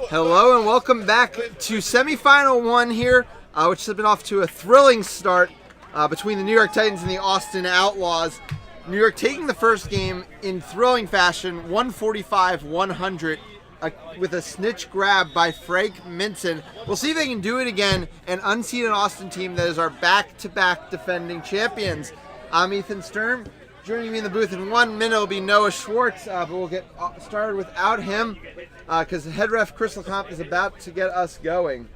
Hello and welcome back to semifinal one here, which has been off to a thrilling start between the New York Titans and the Austin Outlaws. New York taking the first game in thrilling fashion, 145-100, with a snitch grab by Frank Minson. We'll see if they can do it again and unseat an Austin team that is our back-to-back defending champions. I'm Ethan Stern. Joining me in the booth in 1 minute will be Noah Schwartz, but we'll get started without him because head ref Chris LeCompte is about to get us going.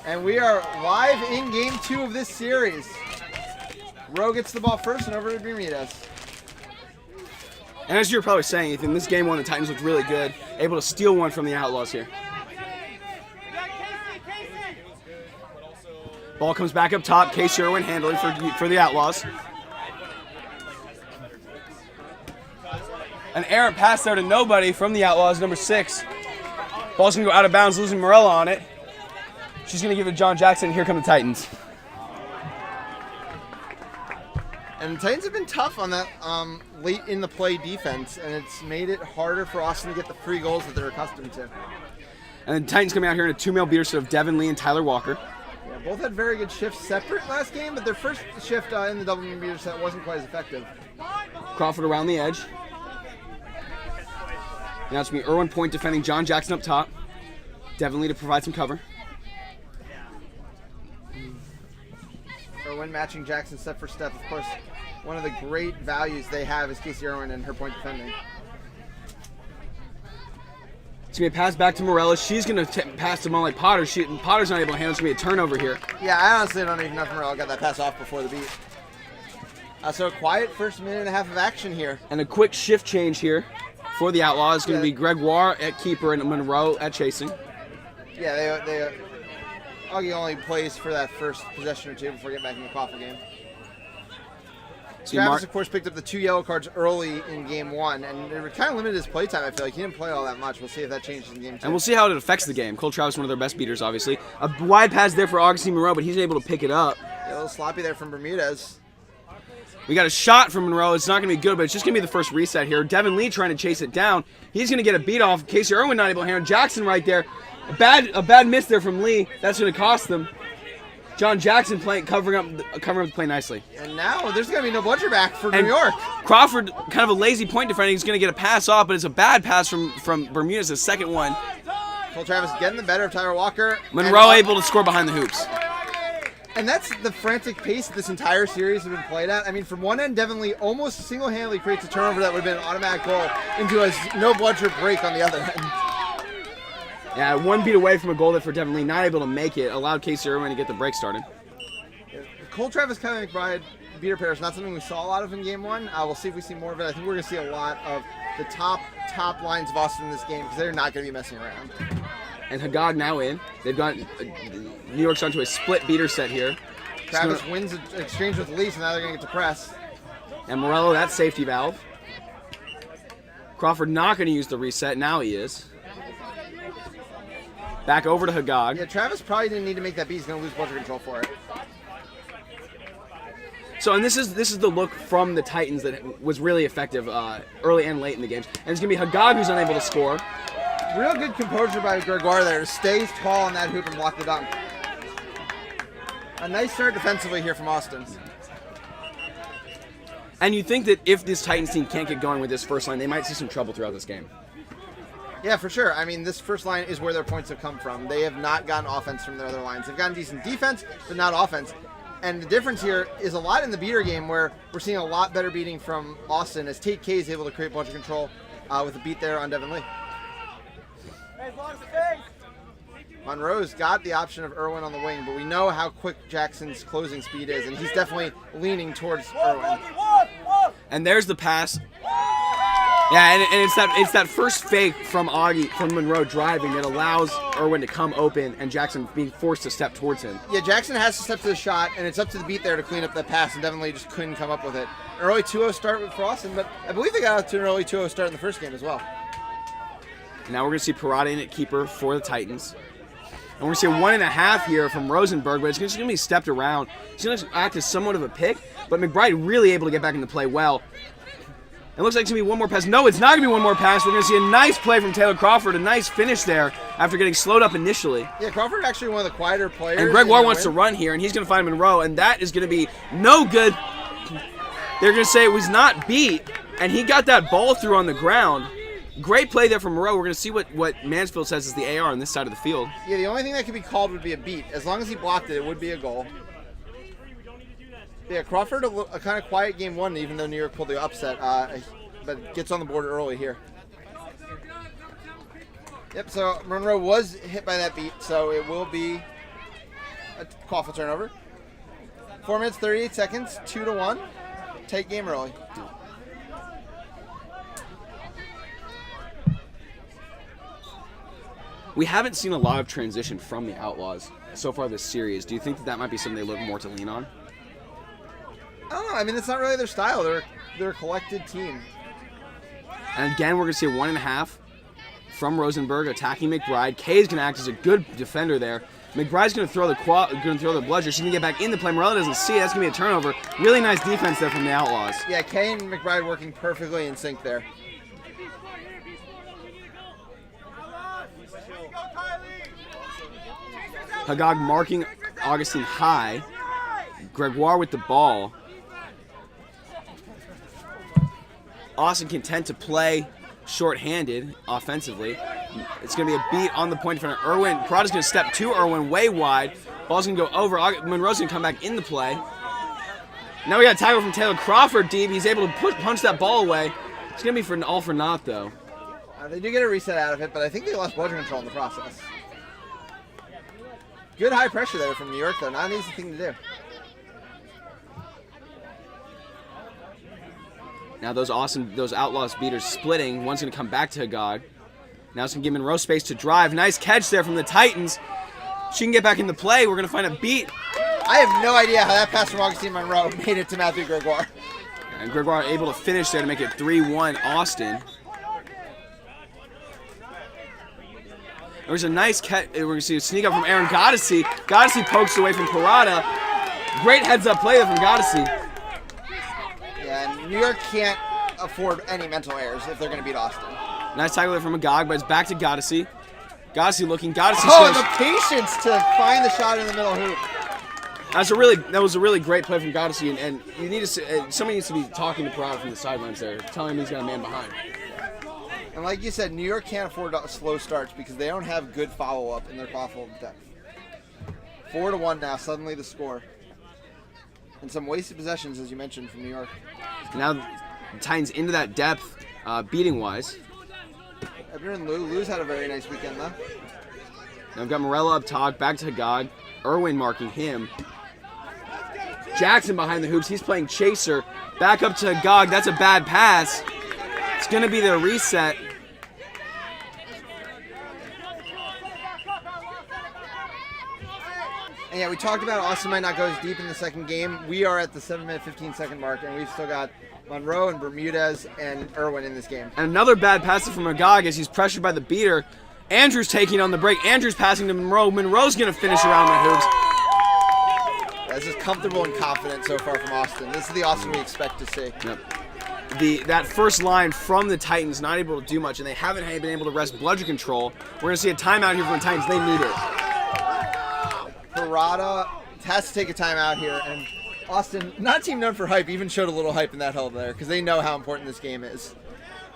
And we are live in game 2 of this series. Rowe gets the ball first and over to Bermudez. And as you're probably saying, Ethan, this game one, the Titans looked really good. Able to steal one from the Outlaws here. Ball comes back up top. Casey Irwin handling for the Outlaws. An errant pass there to nobody from the Outlaws, number 6. Ball's going to go out of bounds, losing Morella on it. She's going to give it to John Jackson. Here come the Titans. And the Titans have been tough on that late in the play defense, and it's made it harder for Austin to get the free goals that they're accustomed to. And the Titans coming out here in a 2-male beater set of Devin Lee and Tyler Walker. Yeah, both had very good shifts separate last game, but their first shift in the double beater set wasn't quite as effective. Crawford around the edge. Now it's going to be Irwin Point defending John Jackson up top. Devin Lee to provide some cover. Irwin matching Jackson step for step. Of course, one of the great values they have is Casey Irwin and her point defending. It's going to be a pass back to Morella. She's going to pass to Molly Potter. Potter's not able to handle it. It's going to be a turnover here. Yeah, I honestly don't even know if Morella got that pass off before the beat. So a quiet first minute and a half of action here. And a quick shift change here for the Outlaws. It's going to be Gregoire at keeper and Monroe at chasing. Yeah, they Augie only plays for that first possession or two before getting back in the Coffee game. Travis, of course, picked up the 2 yellow cards early in game 1, and it kind of limited his play time, I feel like. He didn't play all that much. We'll see if that changes in game 2. And we'll see how it affects the game. Cole Travis, one of their best beaters, obviously. A wide pass there for Augustine Monroe, but he's able to pick it up. Yeah, a little sloppy there from Bermudez. We got a shot from Monroe. It's not going to be good, but it's just going to be the first reset here. Devin Lee trying to chase it down. He's going to get a beat off. Casey Irwin not able to handle. Jackson right there. A bad miss there from Lee. That's going to cost them. John Jackson covering up the play nicely. And now there's going to be no butcher back for New York. Crawford, kind of a lazy point defending, is going to get a pass off, but it's a bad pass from Bermudez, the second one. Cole Travis getting the better of Tyler Walker. Monroe able to score behind the hoops. And that's the frantic pace this entire series has been played at. I mean, from one end, Devin Lee almost single-handedly creates a turnover that would have been an automatic goal into a no bloodshed break on the other end. Yeah, one beat away from a goal there for Devin Lee, not able to make it, allowed Casey Irwin to get the break started. Cole Travis, Kevin McBride, beater pair is not something we saw a lot of in game 1. We'll see if we see more of it. I think we're going to see a lot of the top lines of Austin in this game because they're not going to be messing around. And Hagag now in. They've got New York's onto a split beater set here. Travis wins an exchange with Lee, so now they're going to get to press. And Morello, that safety valve. Crawford not going to use the reset. Now he is. Back over to Hagag. Yeah, Travis probably didn't need to make that beat. He's going to lose buzzer control for it. So, and this is the look from the Titans that was really effective early and late in the games. And it's going to be Hagag who's unable to score. Real good composure by Gregoire there to stay tall on that hoop and block the dunk. A nice start defensively here from Austin. And you think that if this Titans team can't get going with this first line, they might see some trouble throughout this game. Yeah, for sure. I mean, this first line is where their points have come from. They have not gotten offense from their other lines. They've gotten decent defense, but not offense. And the difference here is a lot in the beater game where we're seeing a lot better beating from Austin as Tate K is able to create bunch of control with a beat there on Devin Lee. Monroe's got the option of Irwin on the wing, but we know how quick Jackson's closing speed is, and he's definitely leaning towards Irwin. And there's the pass. Yeah, and it's that first fake from Monroe driving that allows Irwin to come open and Jackson being forced to step towards him. Yeah, Jackson has to step to the shot, and it's up to the beat there to clean up that pass, and Devin Lee just couldn't come up with it. An early 2-0 start with Austin, but I believe they got out to an early 2-0 start in the first game as well. Now we're going to see Parada in at keeper for the Titans. And we're going to see a 1.5 here from Rosenberg, but it's just going to be stepped around. It's going to act as somewhat of a pick, but McBride really able to get back into play well. It looks like it's going to be one more pass. No, it's not going to be one more pass. We're going to see a nice play from Taylor Crawford, a nice finish there after getting slowed up initially. Yeah, Crawford actually one of the quieter players. And Gregoire wants to run here, and he's going to find Monroe, and that is going to be no good. They're going to say it was not beat, and he got that ball through on the ground. Great play there from Monroe. We're going to see what Mansfield says is the AR on this side of the field. Yeah, the only thing that could be called would be a beat. As long as he blocked it, it would be a goal. Yeah, Crawford, a kind of quiet game one, even though New York pulled the upset, but gets on the board early here. Yep, so Monroe was hit by that beat, so it will be a Quaffle turnover. 4 minutes, 38 seconds, 2-1. Tight game early. We haven't seen a lot of transition from the Outlaws so far this series. Do you think that might be something they look more to lean on? I don't know. I mean, it's not really their style. They're a collected team. And again, we're going to see a 1.5 from Rosenberg attacking McBride. Kay is going to act as a good defender there. McBride's going to throw the bludger. She's going to get back in the play. Morella doesn't see it. That's going to be a turnover. Really nice defense there from the Outlaws. Yeah, Kay and McBride working perfectly in sync there. Hagag marking Augustine high. Gregoire with the ball. Austin content to play short-handed offensively. It's going to be a beat on the point in front of Irwin. Parada's going to step to Irwin way wide. Ball's going to go over. Monroe's going to come back in the play. Now we got a tackle from Taylor Crawford deep. He's able to punch that ball away. It's going to be for an all for naught, though. They do get a reset out of it, but I think they lost bludger control in the process. Good high pressure there from New York, though. Not an easy thing to do. Now those Outlaws beaters splitting. One's going to come back to Hagag. Now it's going to give Monroe space to drive. Nice catch there from the Titans. She can get back into play. We're going to find a beat. I have no idea how that pass from Augustine Monroe made it to Matthew Gregoire. And Gregoire able to finish there to make it 3-1 Austin. There's a nice catch. We're going to see a sneak up from Aaron Goddessy. Goddessy pokes away from Parada. Great heads-up play there from Goddessy. Yeah, New York can't afford any mental errors if they're going to beat Austin. Nice tackle there from Hagag, but it's back to Goddessy. Goddessy looking. Goddessy and the patience to find the shot in the middle hoop. That was a really great play from Goddessy, and you need to somebody needs to be talking to Parada from the sidelines there, telling him he's got a man behind. And like you said, New York can't afford slow starts because they don't have good follow-up in their Quaffle depth. 4-1 now, suddenly the score. And some wasted possessions, as you mentioned, from New York. Now the Titans into that depth, beating-wise. Ebner and Lou's had a very nice weekend, though. Now we've got Morella up top, back to Hagag. Irwin marking him. Jackson behind the hoops. He's playing chaser. Back up to Hagag. That's a bad pass. It's going to be their reset. And yeah, we talked about Austin might not go as deep in the second game. We are at the 7-minute, 15-second mark, and we've still got Monroe and Bermudez and Irwin in this game. And another bad pass from Hagag as he's pressured by the beater. Andrews taking on the break. Andrews passing to Monroe. Monroe's going to finish around the hoops. Yeah, this is comfortable and confident so far from Austin. This is the Austin we expect to see. Yep. That first line from the Titans not able to do much, and they haven't been able to rest bludger control. We're going to see a timeout here from the Titans. They need it. Parada has to take a timeout here, and Austin, not a team known for hype, even showed a little hype in that huddle there because they know how important this game is.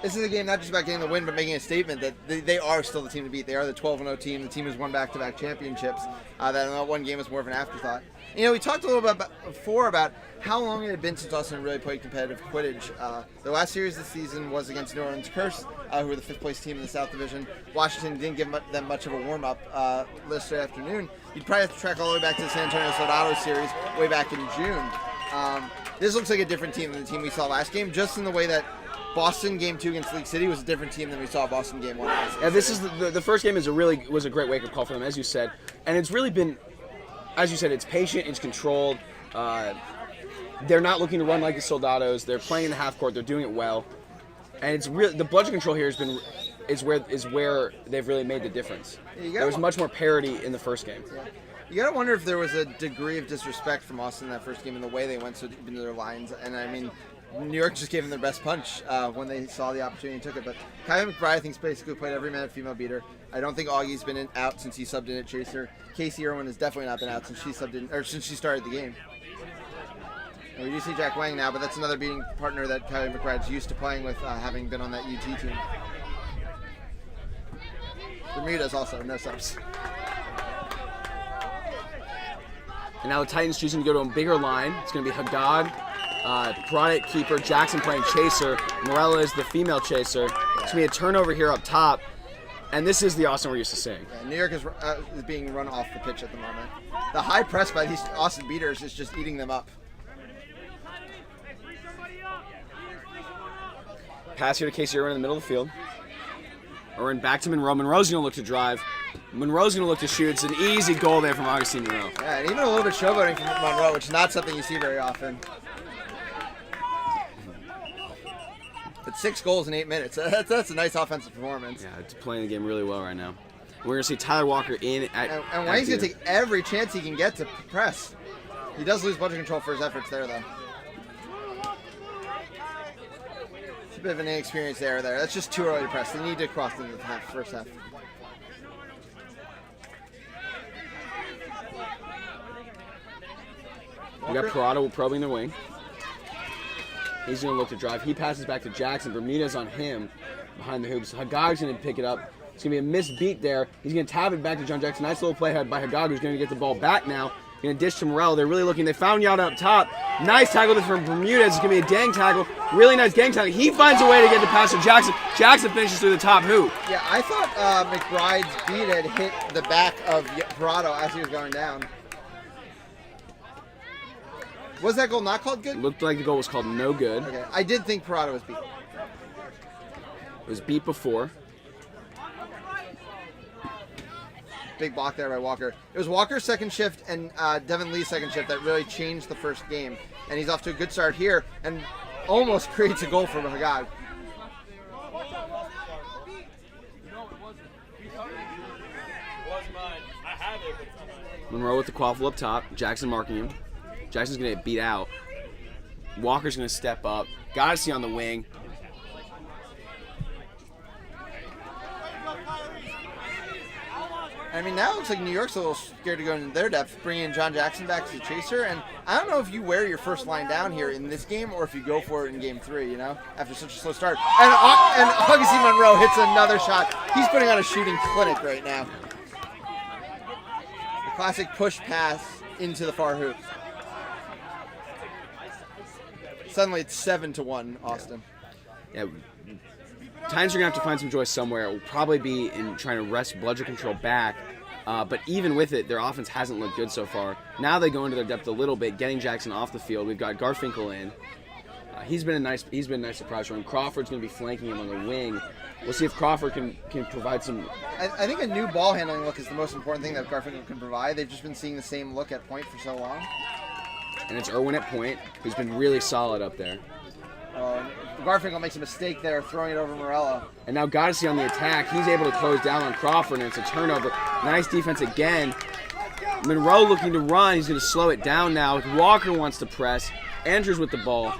This is a game not just about getting the win, but making a statement that they are still the team to beat. They are the 12-0 team. The team has won back-to-back championships. That one game was more of an afterthought. You know, we talked a little bit before about how long it had been since Austin really played competitive Quidditch. The last series this season was against New Orleans Curse, who were the fifth-place team in the South Division. Washington didn't give them much of a warm-up yesterday afternoon. You'd probably have to track all the way back to the San Antonio Soldado series way back in June. This looks like a different team than the team we saw last game, just in the way that Boston Game 2 against League City was a different team than we saw Boston Game 1. Yeah, this is the first game was a great wake-up call for them, as you said. And it's really been, as you said, it's patient, it's controlled. They're not looking to run like the Soldados. They're playing in the half court. They're doing it well. And it's really, the bludger control here has been is where they've really made the difference. There was much more parity in the first game. Yeah. You gotta wonder if there was a degree of disrespect from Austin in that first game and the way they went so deep into their lines. And I mean, New York just gave them their best punch when they saw the opportunity and took it. But Kylie McBride, I think, basically played every minute female beater. I don't think Augie's been out since he subbed in at Chaser. Casey Irwin has definitely not been out since she subbed in, or since she started the game. And we do see Jack Wang now, but that's another beating partner that Kylie McBride's used to playing with, having been on that UT team. Bermuda's also no subs. And now the Titans choosing to go to a bigger line. It's going to be Hagag, Product Keeper, Jackson playing Chaser. Morella is the female Chaser. It's going to be a turnover here up top. And this is the Austin we're used to seeing. Yeah, New York is being run off the pitch at the moment. The high press by these Austin beaters is just eating them up. Pass here to Casey Irwin in the middle of the field. Irwin back to Monroe. Monroe's going to look to drive. Monroe's going to look to shoot. It's an easy goal there from Augustine Monroe. Yeah, and even a little bit showboating from Monroe, which is not something you see very often. But 6 goals in 8 minutes. That's a nice offensive performance. Yeah, it's playing the game really well right now. We're going to see Tyler Walker in at... And Wang's going to take every chance he can get to press. He does lose budget control for his efforts there, though. It's a bit of an inexperienced error there. That's just too early to press. They need to cross into the first half. We got Parada probing the wing. He's going to look to drive. He passes back to Jackson. Bermuda's on him behind the hoops. Hagag's going to pick it up. It's going to be a missed beat there. He's going to tap it back to John Jackson. Nice little play by Hagag, who's going to get the ball back now. Going to dish to Morel. They're really looking. They found Yada up top. Nice tackle from Bermudez. It's going to be a dang tackle. Really nice gang tackle. He finds a way to get the pass to Jackson. Jackson finishes through the top hoop. Yeah, I thought McBride's beat had hit the back of Parado as he was going down. Was that goal not called good? Looked like the goal was called no good. Okay, I did think Parado was beat. It was beat before. Big block there by Walker. It was Walker's second shift and Devin Lee's second shift that really changed the first game. And he's off to a good start here and almost creates a goal for Hagag. Monroe with the quaffle up top. Jackson marking him. Jackson's going to get beat out. Walker's going to step up. Got to see on the wing. I mean, now it looks like New York's a little scared to go into their depth, bringing John Jackson back as a chaser. And I don't know if you wear your first line down here in this game or if you go for it in game 3, you know, after such a slow start. And Augustine Monroe hits another shot. He's putting on a shooting clinic right now. The classic push pass into the far hoop. Suddenly it's 7-1, Austin. Yeah. Titans are going to have to find some joy somewhere. It will probably be in trying to wrest bludger control back. But even with it, their offense hasn't looked good so far. Now they go into their depth a little bit, getting Jackson off the field. We've got Garfinkel in. He's been a nice surprise for him. Crawford's going to be flanking him on the wing. We'll see if Crawford can provide some... I think a new ball handling look is the most important thing that Garfinkel can provide. They've just been seeing the same look at point for so long. And it's Irwin at point, who's been really solid up there. Garfinkel makes a mistake there, throwing it over Morello. And now Goddessy on the attack. He's able to close down on Crawford, and it's a turnover. Nice defense again. Monroe looking to run. He's going to slow it down now. Walker wants to press. Andrews with the ball.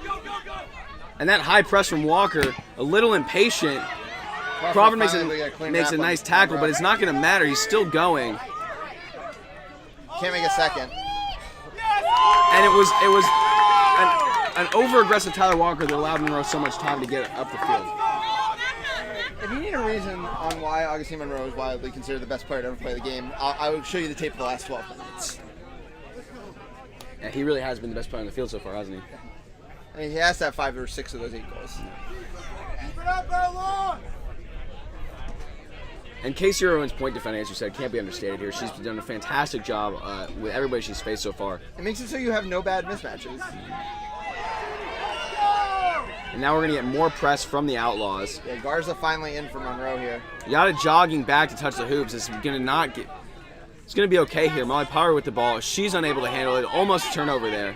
And that high press from Walker, a little impatient. Crawford makes a nice tackle, but it's not going to matter. He's still going. Can't make a second. And it was an over-aggressive Tyler Walker that allowed Monroe so much time to get up the field. If you need a reason on why Augustine Monroe is widely considered the best player to ever play the game, I will show you the tape of the last 12 minutes. Yeah, he really has been the best player on the field so far, hasn't he? I mean, he has to have 5 or 6 of those 8 goals. And Casey Irwin's point defending, as you said, can't be understated here. She's done a fantastic job with everybody she's faced so far. It makes it so you have no bad mismatches. And now we're going to get more press from the Outlaws. Yeah, Garza finally in for Monroe here. Yada jogging back to touch the hoops. It's going to be okay here. Molly Power with the ball. She's unable to handle it. Almost a turnover there.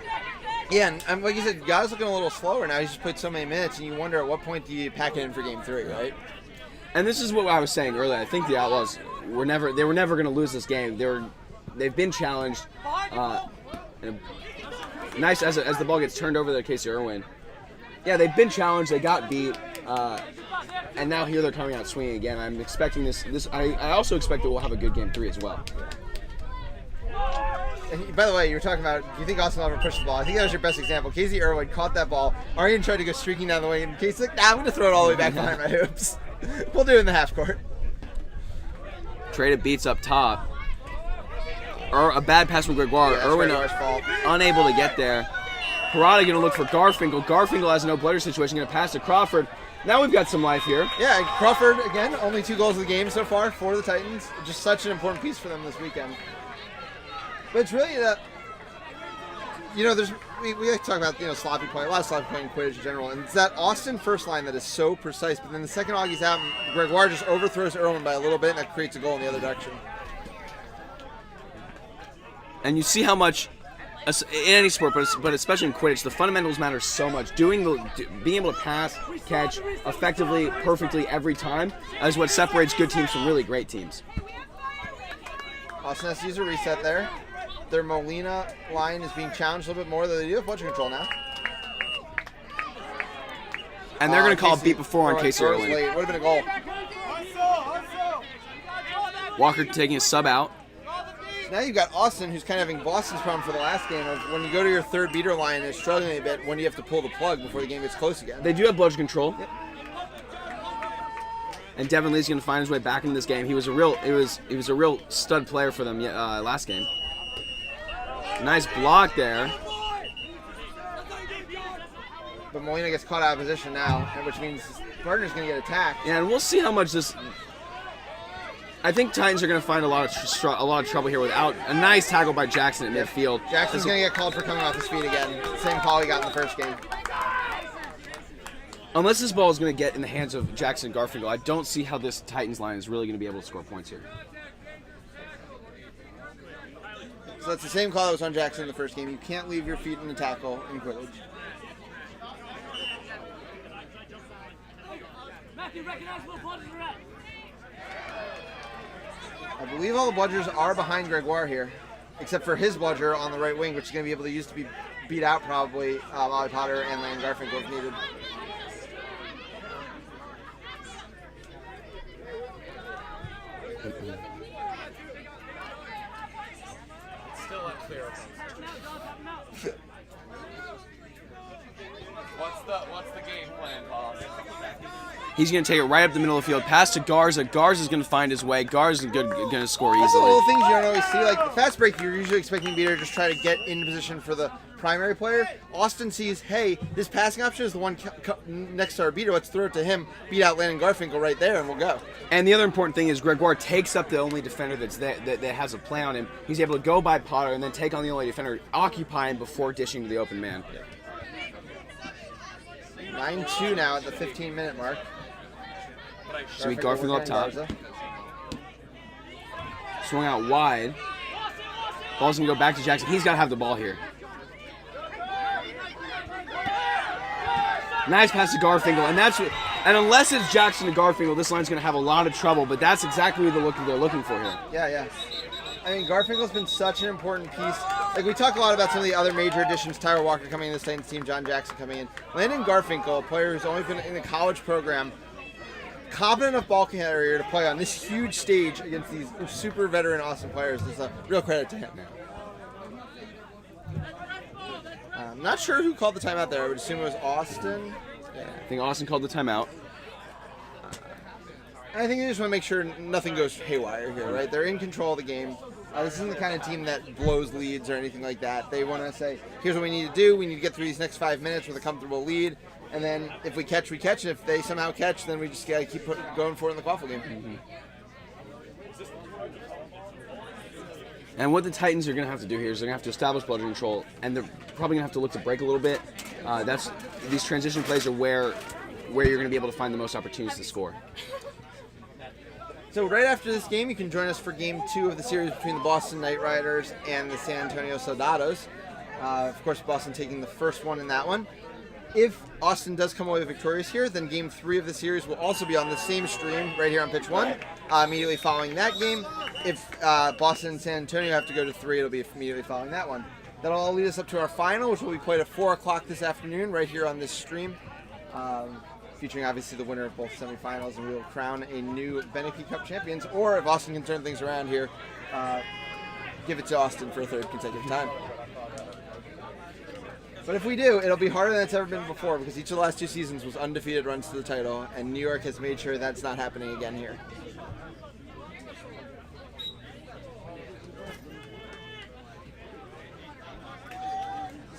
Yeah, and like you said, Yada's looking a little slower now. He's just played so many minutes, and you wonder at what point do you pack it in for game 3, right? And this is what I was saying earlier. I think the Outlaws were never going to lose this game. They've been challenged. Nice as the ball gets turned over to Casey Irwin. Yeah, they've been challenged. They got beat. And now here they're coming out swinging again. I'm expecting this. I also expect that we'll have a good game 3 as well. And by the way, you were talking about, do you think Austin will ever push the ball? I think that was your best example. Casey Irwin caught that ball. Arian tried to go streaking down the way, and Casey's like, nah, I'm going to throw it all the way back behind my hoops. We'll do it in the half court. Traded beats up top. A bad pass from Gregoire. Yeah, Irwin fault. unable to get there. Parada going to look for Garfinkel. Garfinkel has no blooder situation, going to pass to Crawford. Now we've got some life here. Yeah, Crawford, again, only 2 goals of the game so far for the Titans. Just such an important piece for them this weekend. But it's really we like to talk about, sloppy play, a lot of sloppy play in Quidditch in general, and it's that Austin first line that is so precise, but then the second Augie's out, and Gregoire just overthrows Irwin by a little bit, and that creates a goal in the other direction. And you see how much, in any sport, but especially in Quidditch, the fundamentals matter so much. Being able to pass, catch effectively, perfectly every time is what separates good teams from really great teams. Austin has to use a reset there. Their Molina line is being challenged a little bit more, though they do have bludgeon control now. And they're going to call a beat before on Casey Irwin. Would have been a goal. Walker taking a sub out. Now you've got Austin, who's kind of having Boston's problem for the last game of when you go to your third beater line and it's struggling a bit, when you have to pull the plug before the game gets close again. They do have bludgeon control. Yep. And Devin Lee's going to find his way back into this game. He was a real stud player for them last game. Nice block there. But Molina gets caught out of position now, which means his partner's going to get attacked. Yeah, and we'll see how much this. I think Titans are going to find a lot of trouble here without a nice tackle by Jackson at midfield. Jackson's going to get called for coming off his feet again. Same call he got in the first game. Unless this ball is going to get in the hands of Jackson Garfinkel, I don't see how this Titans line is really going to be able to score points here. So that's the same call that was on Jackson in the first game. You can't leave your feet in the tackle in Quidditch. I believe all the bludgers are behind Gregoire here, except for his bludger on the right wing, which is going to be able to use to be beat out probably Molly Potter and Landon Garfinkel if needed. Still unclear. What's the game plan, boss? He's going to take it right up the middle of the field. Pass to Garza. Garza's going to find his way. Garza's going to score That's the easily. little things you don't always see. Like the fast break, you're usually expecting beater to just try to get in position for the primary player. Austin sees, hey, this passing option is the one next to our beater. Let's throw it to him, beat out Landon Garfinkel right there, and we'll go. And the other important thing is Gregoire takes up the only defender that has a play on him. He's able to go by Potter and then take on the only defender, occupy him before dishing to the open man. 9-2 now at the 15-minute mark. Sweet Garfinkel up top. Swung out wide. Ball's going to go back to Jackson. He's got to have the ball here. Nice pass to Garfinkel. And unless it's Jackson to Garfinkel, this line's going to have a lot of trouble, but that's exactly what they're looking for here. Yeah. I mean, Garfinkel's been such an important piece. Like, we talk a lot about some of the other major additions, Tyler Walker coming in this Titans team, John Jackson coming in. Landon Garfinkel, a player who's only been in the college program, competent enough ball carrier to play on this huge stage against these super veteran Austin players. It's a real credit to him. I'm not sure who called the timeout there. I would assume it was Austin. Yeah. I think Austin called the timeout. I think they just want to make sure nothing goes haywire here, right? They're in control of the game. This isn't the kind of team that blows leads or anything like that. They want to say, here's what we need to do. We need to get through these next 5 minutes with a comfortable lead. And then if we catch, we catch. And if they somehow catch, then we just got to keep going for it in the quaffle game. Mm-hmm. And what the Titans are going to have to do here is they're going to have to establish bludgeon control, and they're probably going to have to look to break a little bit. These transition plays are where you're going to be able to find the most opportunities to score. So right after this game, you can join us for Game 2 of the series between the Boston Knight Riders and the San Antonio Soldados. Of course, Boston taking the first one in that one. If Austin does come away victorious here, then Game 3 of the series will also be on the same stream right here on Pitch 1, immediately following that game. If Boston and San Antonio have to go to 3, it'll be immediately following that one. That'll all lead us up to our final, which will be played at 4 o'clock this afternoon right here on this stream, featuring obviously the winner of both semifinals, and we will crown a new MLQ Cup champions, or if Austin can turn things around here, give it to Austin for a 3rd consecutive time. But if we do, it'll be harder than it's ever been before, because each of the last 2 seasons was undefeated runs to the title, and New York has made sure that's not happening again here.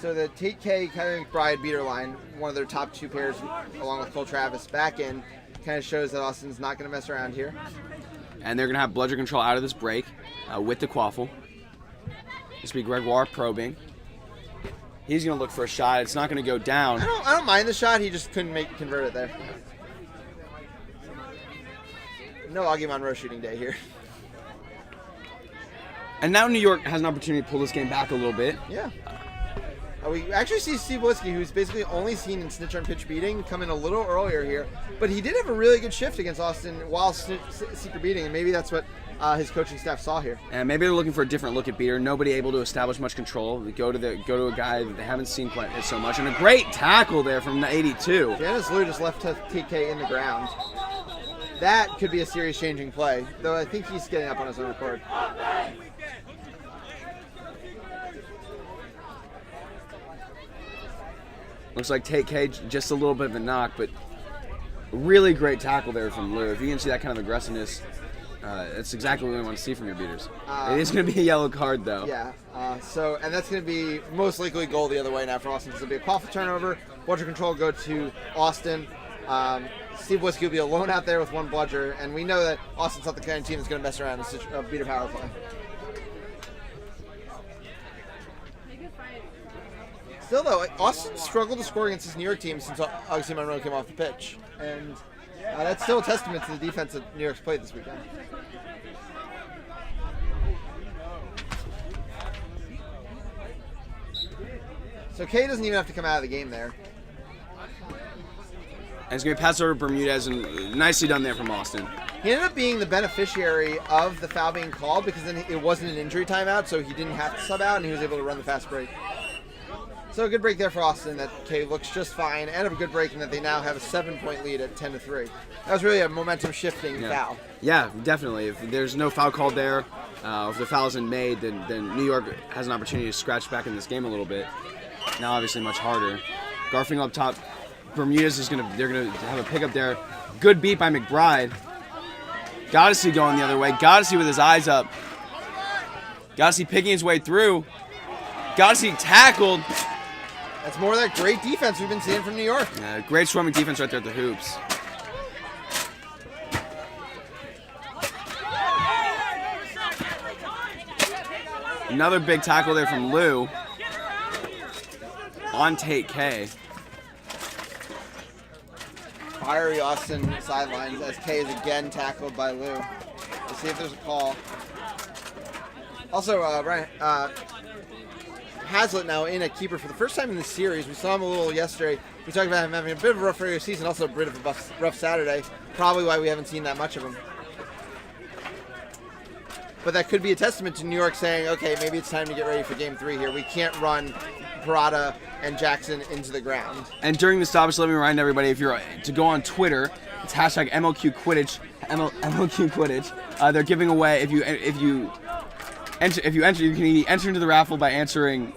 So the Tate K, Kylie McBride beater line, one of their top 2 pairs, along with Cole Travis, back in, kind of shows that Austin's not going to mess around here. And they're going to have bludger control out of this break with the quaffle. This will be Gregoire probing. He's going to look for a shot. It's not going to go down. I don't mind the shot. He just couldn't convert it there. No Augie Monroe shooting day here. And now New York has an opportunity to pull this game back a little bit. Yeah. We actually see Steve Wilski, who's basically only seen in Snitch on Pitch beating, come in a little earlier here. But he did have a really good shift against Austin while secret beating, and maybe that's what his coaching staff saw here. And maybe they're looking for a different look at beater. Nobody able to establish much control. They go to a guy that they haven't seen quite so much. And a great tackle there from the 82. Janice Liu just left TK in the ground. That could be a series-changing play, though I think he's getting up on his own accord. Looks like Tate K just a little bit of a knock, but really great tackle there from Liu. If you can see that kind of aggressiveness, that's exactly what we want to see from your beaters. It is going to be a yellow card, though. Yeah. And that's going to be most likely goal the other way now for Austin. It'll be a quaffle turnover. Bludger control go to Austin. Steve Wilski will be alone out there with 1 bludger, and we know that Austin's not the kind of team that's going to mess around in a beater power play. Still, though, Austin struggled to score against this New York team since Augie Monroe came off the pitch. And that's still a testament to the defense that New York's played this weekend. So Kay doesn't even have to come out of the game there. And it's going to be passed over to Bermudez, and nicely done there from Austin. He ended up being the beneficiary of the foul being called because then it wasn't an injury timeout, so he didn't have to sub out, and he was able to run the fast break. So a good break there for Austin that Kay looks just fine, and a good break in that they now have a 7-point lead at 10-3. That was really a momentum-shifting foul. Yeah, definitely. If there's no foul called there, if the foul isn't made, then New York has an opportunity to scratch back in this game a little bit. Now, obviously, much harder. Garfinkel up top. Bermudez they're gonna have a pickup there. Good beat by McBride. Godsey going the other way. Godsey with his eyes up. Godsey picking his way through. Godsey tackled. That's more of that great defense we've been seeing from New York. Yeah, great swarming defense right there at the hoops. Another big tackle there from Liu on Tate K. Fiery Austin sidelines as K is again tackled by Liu. Let's see if there's a call. Also, Brian, Hazlitt now in at keeper for the first time in the series. We saw him a little yesterday. We talked about him having a bit of a rough regular season, also a bit of a rough Saturday. Probably why we haven't seen that much of him. But that could be a testament to New York saying, okay, maybe it's time to get ready for Game 3 here. We can't run Parada and Jackson into the ground. And during the stoppage, let me remind everybody, if you're to go on Twitter, it's hashtag MLQ Quidditch. MLQ Quidditch. They're giving away if you enter, you can enter into the raffle by answering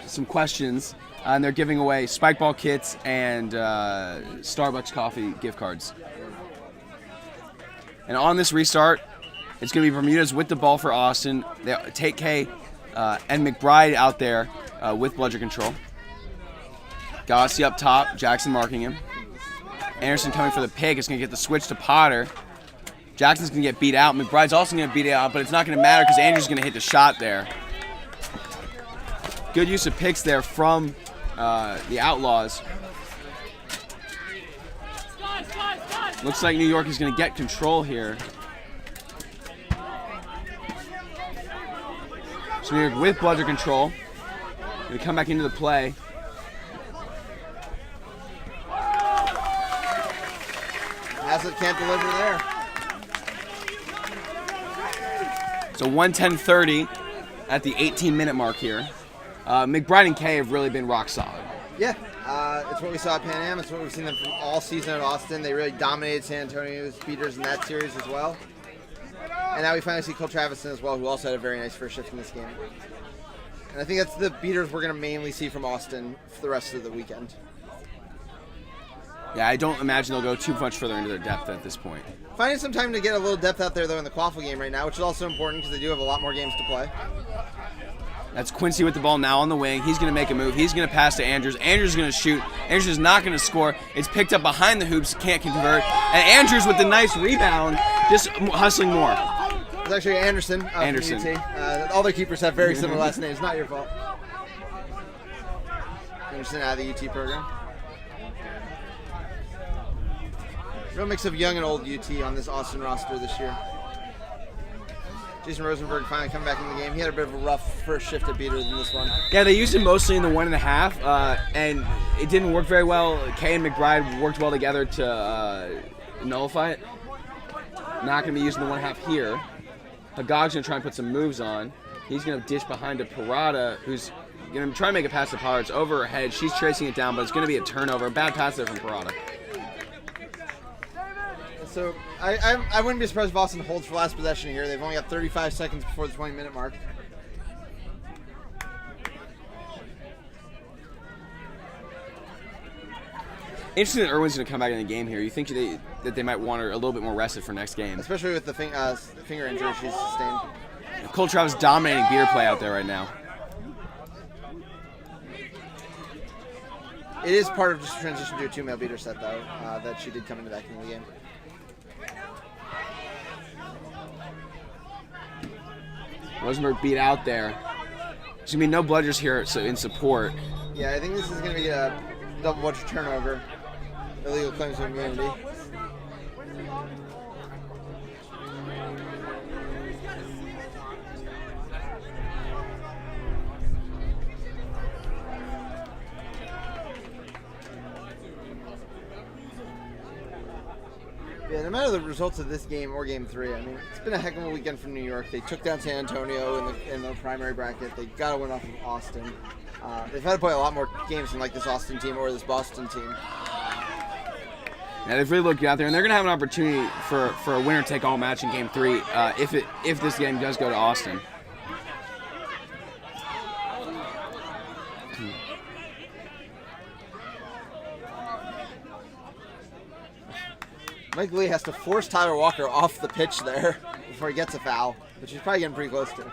some questions, and they're giving away spike ball kits and Starbucks coffee gift cards. And on this restart, it's going to be Bermudez with the ball for Austin. They take K and McBride out there with bludger control. Godsey up top, Jackson marking him. Anderson coming for the pick. It's going to get the switch to Potter. Jackson's going to get beat out. McBride's also going to beat it out, but it's not going to matter because Andrew's going to hit the shot there. Good use of picks there from the Outlaws. Looks like New York is going to get control here. So New York with bludger control. Going to come back into the play. Haslett can't deliver there. So 1:10:30 at the 18-minute mark here. McBride and Kay have really been rock solid. Yeah, it's what we saw at Pan Am. It's what we've seen them from all season at Austin. They really dominated San Antonio's beaters in that series as well. And now we finally see Cole Travison as well, who also had a very nice first shift in this game. And I think that's the beaters we're going to mainly see from Austin for the rest of the weekend. Yeah, I don't imagine they'll go too much further into their depth at this point. Finding some time to get a little depth out there, though, in the quaffle game right now, which is also important because they do have a lot more games to play. That's Quincy with the ball now on the wing. He's going to make a move. He's going to pass to Andrews. Andrews is going to shoot. Andrews is not going to score. It's picked up behind the hoops. Can't convert. And Andrews with the nice rebound, just hustling more. It's actually Anderson. Anderson. From UT. All their keepers have very similar last names. Not your fault. Anderson out of the UT program. Real mix of young and old UT on this Austin roster this year. Jason Rosenberg finally coming back in the game. He had a bit of a rough first shift at beaters in this one. Yeah, they used him mostly in the 1.5, and it didn't work very well. Kay and McBride worked well together to nullify it. Not going to be using the 1.5 here. Hagog's going to try and put some moves on. He's going to dish behind to Parada, who's going to try and make a pass to Pollard. It's over her head. She's tracing it down, but it's going to be a turnover. A bad pass there from Parada. So I wouldn't be surprised if Austin holds for last possession here. They've only got 35 seconds before the 20-minute mark. Interesting that Irwin's going to come back in the game here. You think that they might want her a little bit more rested for next game. Especially with the finger injury she's sustained. Cole Travis dominating beater play out there right now. It is part of just transition to a two-male beater set, though, that she did come into back in the game. Rosenberg beat out there. There's going to be no bludgers here in support. Yeah, I think this is going to be a double bludger turnover. Illegal claims of immunity. Yeah, no matter the results of this game or Game 3, I mean, it's been a heck of a weekend for New York. They took down San Antonio in the primary bracket. They got to win off of Austin. They've had to play a lot more games than like this Austin team or this Boston team. Yeah, they've really looked out there, and they're going to have an opportunity for a winner-take-all match in Game 3 if this game does go to Austin. Mike Lee has to force Tyler Walker off the pitch there before he gets a foul, which he's probably getting pretty close to.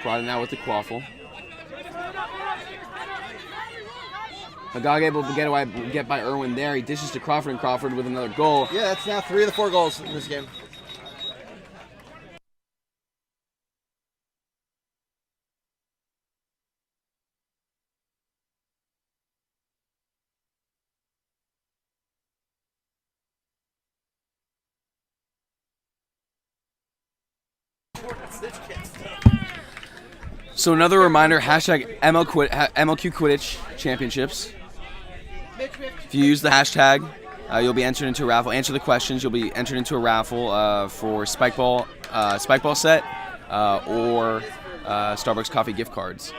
Brought it out with the quaffle. Agog able to get by Irwin there. He dishes to Crawford, and Crawford with another goal. Yeah, that's now 3 of the 4 goals in this game. So another reminder, hashtag MLQ Quidditch Championships. If you use the hashtag, you'll be entered into a raffle. Answer the questions, you'll be entered into a raffle for spike ball set or Starbucks coffee gift cards.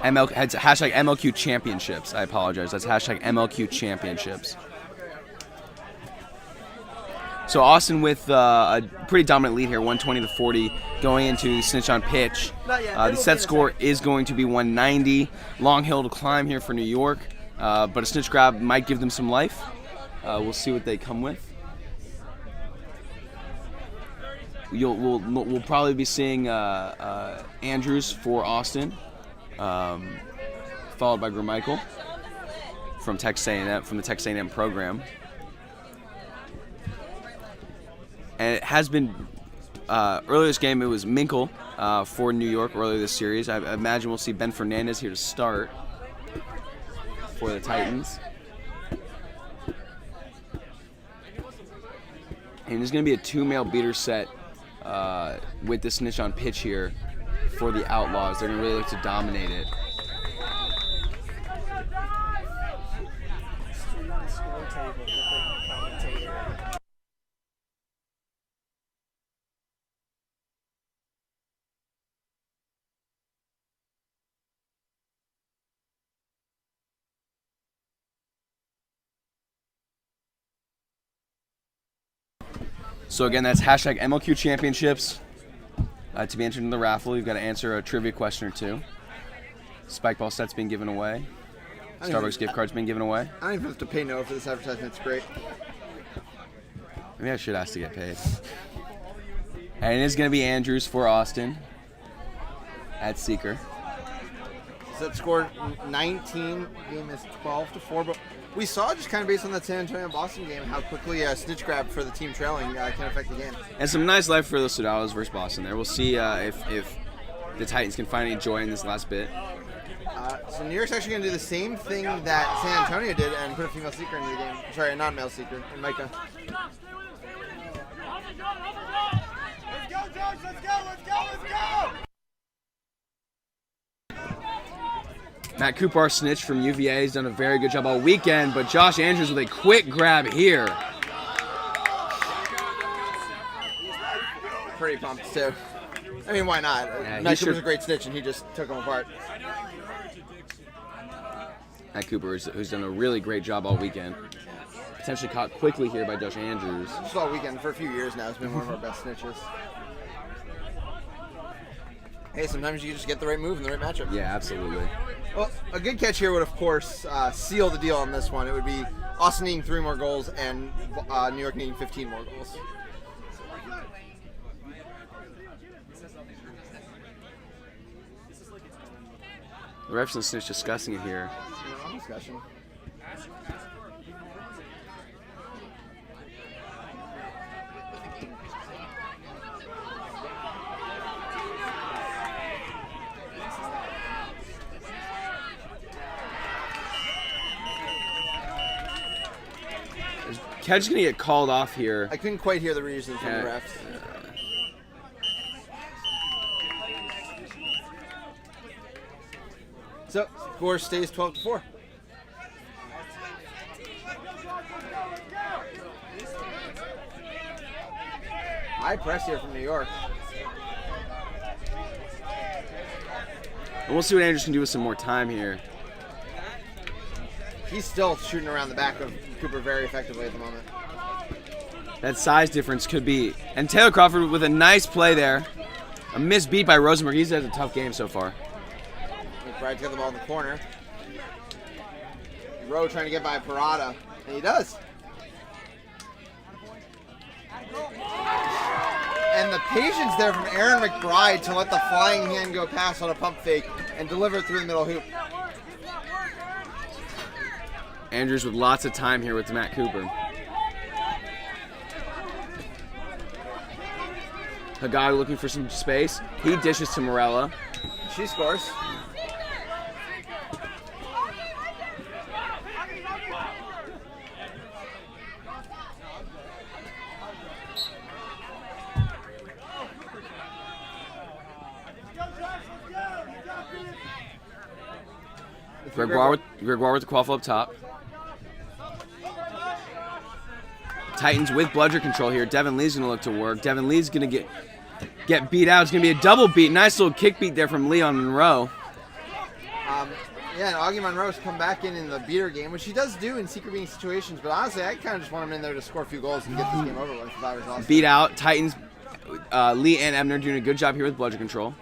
Hashtag MLQ Championships. I apologize. That's hashtag MLQ Championships. So Austin with a pretty dominant lead here, 120-40, going into Snitch on pitch. The set score is going to be 190. Long hill to climb here for New York, but a Snitch grab might give them some life. We'll see what they come with. We'll probably be seeing Andrews for Austin, followed by Gramichael from Texas A&M, from the Texas A&M program. And it has been, earlier this game, it was Minkle for New York earlier this series. I imagine we'll see Ben Fernandez here to start for the Titans. And there's going to be a 2-male beater set with the Snitch on pitch here for the Outlaws. They're going to really look to dominate it. So again, that's hashtag MLQ Championships. To be entered in the raffle, you've got to answer a trivia question or two. Spike ball sets being given away. Starbucks gift cards being given away. I don't even have to pay no for this advertisement. It's great. Maybe I should ask to get paid. And it is going to be Andrews for Austin at Seeker. So that scored 19. Game is 12-4. But we saw, just kind of based on that San Antonio Boston game, how quickly a snitch grab for the team trailing can affect the game. And some nice life for the Sodalos versus Boston there. We'll see if the Titans can find any joy in this last bit. So New York's actually going to do the same thing that San Antonio did and put a female seeker into the game. Sorry, a non-male seeker, in Micah. Let's go, Josh! Let's go! Matt Cooper, our snitch from UVA, has done a very good job all weekend, but Josh Andrews with a quick grab here. Pretty pumped, too. I mean, why not? Yeah, Matt Cooper's a great snitch, and he just took him apart. Matt Cooper, who's done a really great job all weekend. Potentially caught quickly here by Josh Andrews. Just all weekend, for a few years now, has been one of our best snitches. Hey, sometimes you just get the right move in the right matchup. Yeah, absolutely. Well, a good catch here would, of course, seal the deal on this one. It would be Austin needing 3 more goals and New York needing 15 more goals. The refs and Snitch discussing it here. No discussion. Ked's going to get called off here. I couldn't quite hear the reason from the refs. So, score stays 12-4. High press here from New York. And we'll see what Andrews can do with some more time here. He's still shooting around the back of Cooper very effectively at the moment. That size difference could be. And Taylor Crawford with a nice play there. A missed beat by Rosenberg. He's had a tough game so far. McBride to get the ball in the corner. Rowe trying to get by Parada, and he does. And the patience there from Aaron McBride to let the flying hand go past on a pump fake and deliver it through the middle hoop. Andrews with lots of time here with Matt Cooper. Hagai looking for some space. He dishes to Morella. She scores. Gregoire with the quaffle up top. Titans with bludger control here. Devin Lee's going to look to work. Devin Lee's going to get beat out. It's going to be a double beat. Nice little kick beat there from Lee on Monroe. Yeah, and Augie Monroe's come back in the beater game, which he does do in secret beating situations, but honestly, I kind of just want him in there to score a few goals and get this game over with if I was Austin. Beat out. Titans, Lee and Ebner doing a good job here with bludger control.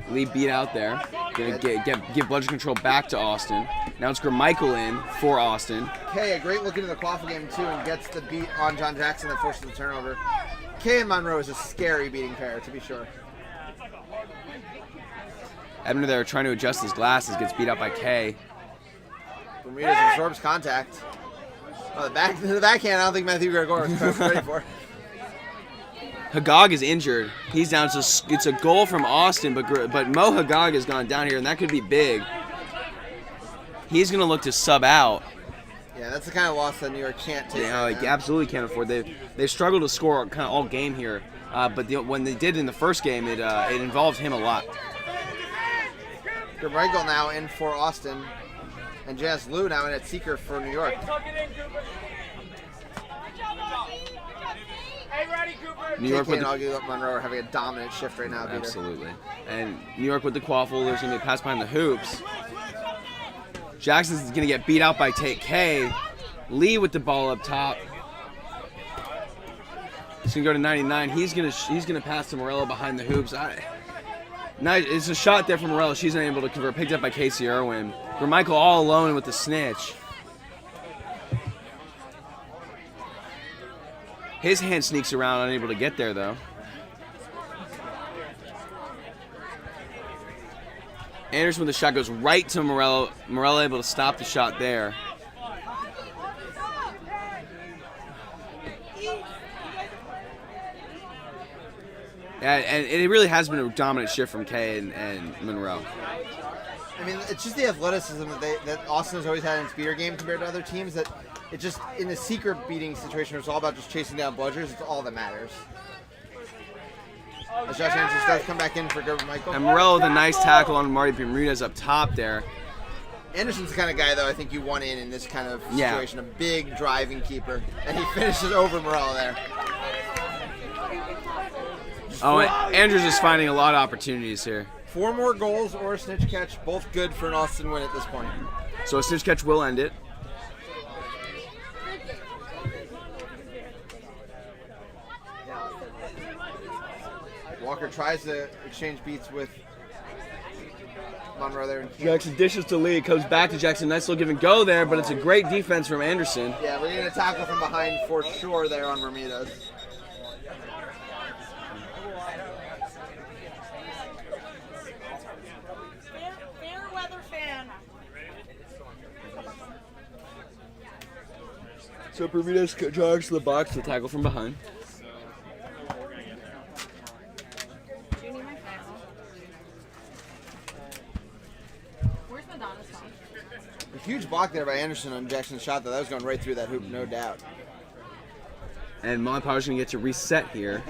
Lee beat out there. Gonna give bludger control back to Austin. Now it's Gramichael in for Austin. Kay, a great look into the quaffle game too, and gets the beat on John Jackson that forces the turnover. Kay and Monroe is a scary beating pair, to be sure. Ebner there trying to adjust his glasses, gets beat up by Kay. Bermudez absorbs contact. Oh, the backhand, I don't think Matthew Gregoire was ready for. Hagag is injured. He's down. It's a goal from Austin, but Mo Hagag has gone down here, and that could be big. He's going to look to sub out. Yeah, that's the kind of loss that New York can't take. Yeah, like, absolutely can't afford. They struggled to score kind of all game here. But when they did in the first game, it involved him a lot. Michael now in for Austin, and Janice Liu now in at seeker for New York. New York with and Augie Monroe are having a dominant shift right now, Peter. Absolutely. And New York with the quaffle. There's going to be a pass behind the hoops. Jackson's going to get beat out by Tate K. Lee with the ball up top. He's going to go to 99. He's going to pass to Morello behind the hoops. Nice. It's a shot there from Morello. She's unable to convert. Picked up by Casey Irwin. Michael all alone with the snitch. His hand sneaks around, unable to get there, though. Anderson with the shot goes right to Morello. Morello able to stop the shot there. And it really has been a dominant shift from Kay and Monroe. I mean, it's just the athleticism that Austin has always had in its beater game compared to other teams. That it just, in the secret beating situation, it's all about just chasing down bludgers. It's all that matters. As Josh Anderson does come back in for Gerber Michael. And Morello with a nice tackle on Marty Bermudez up top there. Anderson's the kind of guy, though, I think you want in this kind of situation. A big driving keeper. And he finishes over Morello there. Oh, and Andrews is finding a lot of opportunities here. 4 more goals or a snitch catch, both good for an Austin win at this point. So a snitch catch will end it. Walker tries to exchange beats with Monroe there. Jackson dishes to Lee, comes back to Jackson. Nice little give and go there, but it's a great defense from Anderson. Yeah, we're going to tackle from behind for sure there on Bermudez. Fair weather fan. So Bermudez jogs to the box to tackle from behind. A huge block there by Anderson on Jackson's shot, though. That was going right through that hoop, no doubt. And Molly Power's going to get to reset here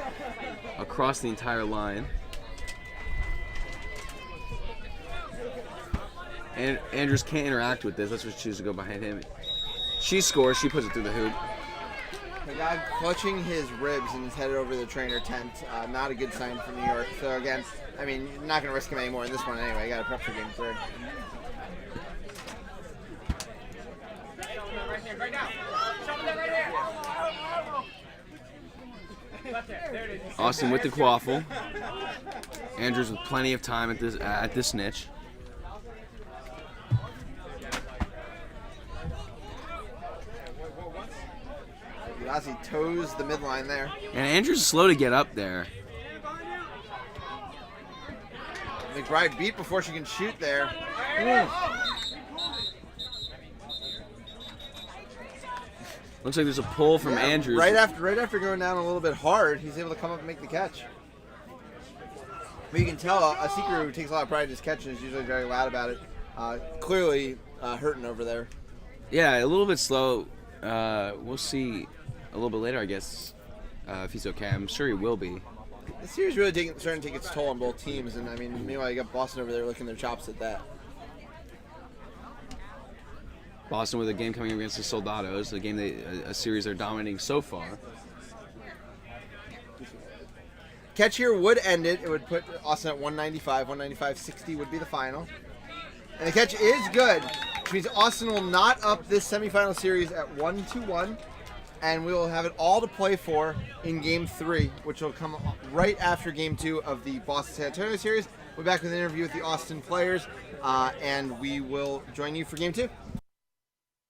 across the entire line. And Andrews can't interact with this. That's what she chooses to go behind him. She scores. She puts it through the hoop. The guy clutching his ribs and is headed over to the trainer tent. Not a good sign for New York. So, again, I mean, you're not going to risk him anymore in this one anyway. You got to prep for game 3. Austin with the quaffle. Andrews with plenty of time at this snitch. He toes the midline there. And Andrews is slow to get up there. McBride beat before she can shoot there. Looks like there's a pull from Andrews. Right after going down a little bit hard, he's able to come up and make the catch. But you can tell a seeker who takes a lot of pride in his catch and is usually very loud about it. Clearly hurting over there. Yeah, a little bit slow. We'll see a little bit later, I guess, if he's okay. I'm sure he will be. The series really starting to take its toll on both teams, and I mean, meanwhile you got Boston over there licking their chops at that. Boston with a game coming against the Soldados, a series they're dominating so far. Catch here would end it. It would put Austin at 195. 195-60 would be the final. And the catch is good, which means Austin will not up this semifinal series at 1-1. And we will have it all to play for in Game 3, which will come right after Game 2 of the Boston-San Antonio series. We'll be back with an interview with the Austin players, and we will join you for Game 2.